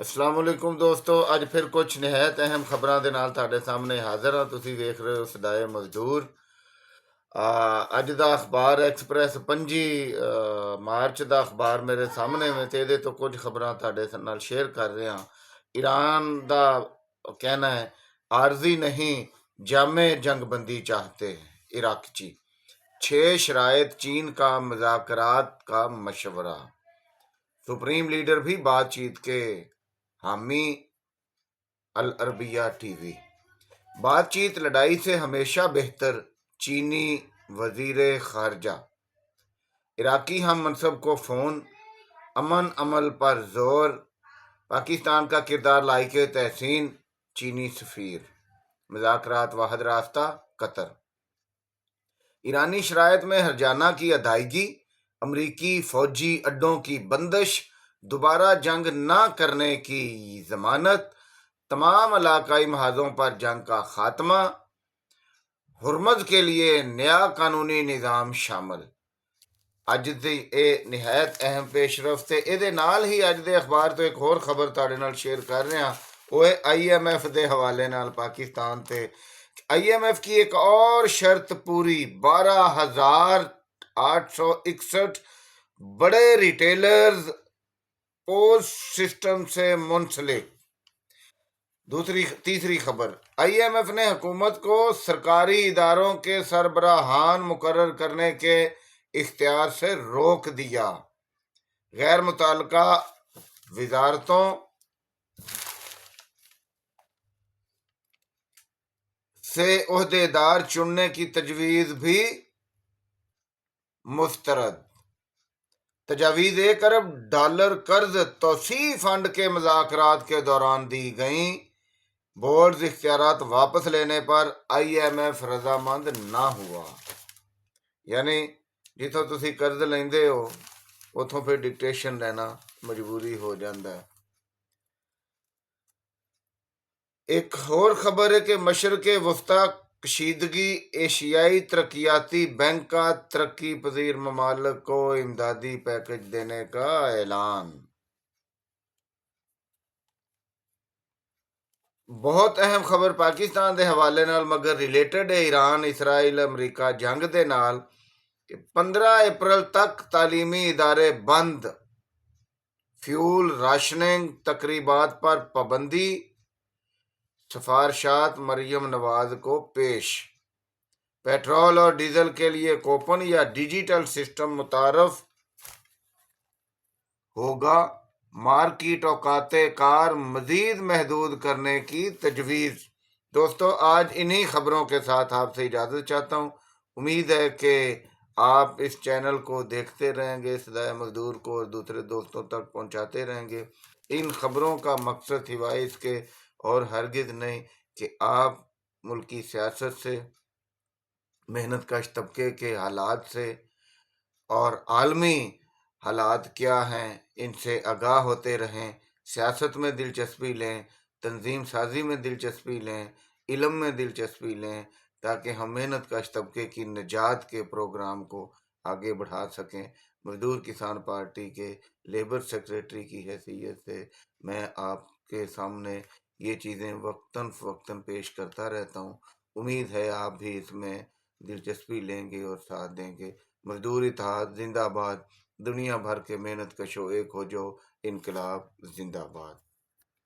ਅਸਲਾਮ ਵਾਲੇਕੁਮ ਦੋਸਤੋ, ਅੱਜ ਫਿਰ ਕੁਝ ਨਿਹਾਇਤ ਅਹਿਮ ਖਬਰਾਂ ਦੇ ਨਾਲ ਤੁਹਾਡੇ ਸਾਹਮਣੇ ਹਾਜ਼ਰ ਹਾਂ। ਤੁਸੀਂ ਵੇਖ ਰਹੇ ਹੋ ਸਦਾਏ ਮਜ਼ਦੂਰ। ਅੱਜ ਦਾ ਅਖਬਾਰ ਐਕਸਪ੍ਰੈਸ 25 ਮਾਰਚ ਦਾ ਅਖਬਾਰ ਮੇਰੇ ਸਾਹਮਣੇ ਵਿੱਚ ਤੇ ਇਹਦੇ ਤੋਂ ਕੁਝ ਖਬਰਾਂ ਤੁਹਾਡੇ ਨਾਲ ਸ਼ੇਅਰ ਕਰ ਰਿਹਾ। ईरान ਦਾ ਕਹਿਣਾ ਹੈ आर्जी नहीं जामे जंगबंदी चाहते हैं इराकची। 6 शराइत चीन का मुज़ाकरात का मशवरा। सुप्रीम लीडर भी बातचीत के हामी। अल अरबिया टीवी। बातचीत लड़ाई से हमेशा बेहतर, चीनी वजीर खारजा। इराकी हम मनसब को फोन, अमन अमल पर जोर। पाकिस्तान का किरदार लाइके तहसीन, चीनी सफीर। मुज़ाकरात वाहिद रास्ता कतर। ईरानी शराइत में हरजाना की अदायगी, अमरीकी फौजी अड्डों की बंदिश, दोबारा जंग न करने की जमानत, तमाम इलाकाई महाजों पर जंग का खात्मा, हुरमज के लिए नया कानूनी निज़ाम शामिल। ਅੱਜ ਦੀ ਇਹ ਨਿਹਾਇਤ ਅਹਿਮ ਪੇਸ਼ਰਫ ਤੇ ਇਹਦੇ ਨਾਲ ਹੀ ਅੱਜ ਦੇ ਅਖਬਾਰ ਤੋਂ ਇੱਕ ਹੋਰ ਖਬਰ ਤੁਹਾਡੇ ਨਾਲ ਸ਼ੇਅਰ ਕਰ ਰਿਹਾ। ਉਹ ਹੈ IMF ਦੇ ਹਵਾਲੇ ਨਾਲ ਪਾਕਿस्तान ਤੇ IMF की एक और शर्त पूरी, 12,861 बड़े रिटेलर्स पोस्ट सिस्टम से मुंसलिक। तीसरी खबर, IMF ने हुकूमत को सरकारी इदारों के सरबराहान मुकर्रर करने के इख्तियार से रोक दिया। गैर मुतल्लका वजारतों से ओहदेदार चुनने की तजवीज़ भी मुस्तरद। तजावीज़ $1 अरब कर्ज तोसी फंड के मुज़ाकरात के दौरान दी गई। बोर्ड इख्तियारात वापस लेने पर IMF रजामंद ना हुआ। यानी जिथों तुसी कर्ज लेंदे हो उथों फिर डिक्टेशन लेना मजबूरी हो जाता है। एक और खबर है कि मशरक़ वस्ता कशीदगी, एशियाई तरक्याती बैंक का तरक्की पजीर ममालिक को इमदादी पैकेज देने का ऐलान। बहुत अहम खबर पाकिस्तान के हवाले नाल मगर रिलेटेड है। ईरान इसराइल अमरीका जंग दे नाल 15 अप्रैल तक तालीमी इदारे बंद। फ्यूल राशनिंग तकरीबात पर पाबंदी, सिफारशात मरियम नवाज को पेश। पेट्रोल और डीजल के लिए कूपन या डिजिटल सिस्टम मुतारफ होगा। मार्केट औकाते कार मजीद महदूद करने की तजवीज़। दोस्तों, आज इन्हीं खबरों के साथ आपसे इजाज़त चाहता हूँ। उम्मीद है कि आप इस चैनल को देखते रहेंगे, सदाए मजदूर को और दूसरे दोस्तों तक पहुँचाते रहेंगे। इन खबरों का मकसद सिवाय इसके और हरगिज़ नहीं कि आप मुल्की सियासत से, मेहनत कश तबके के हालात से और आलमी हालात क्या हैं इनसे आगाह होते रहें। सियासत में दिलचस्पी लें, तंजीम साजी में दिलचस्पी लें, इल्म में दिलचस्पी लें, ताकि हम मेहनत कश तबके की निजात के प्रोग्राम को आगे बढ़ा सकें। मजदूर किसान पार्टी के लेबर सेक्रेटरी की हैसियत से मैं आपके सामने ये चीज़ें वक्तन फ़वक्तन पेश करता रहता हूँ। उम्मीद है आप भी इसमें दिलचस्पी लेंगे और साथ देंगे। मजदूर इत्तेहाद जिंदाबाद। दुनिया भर के मेहनत कशो एक हो जो, इनकलाब जिंदाबाद।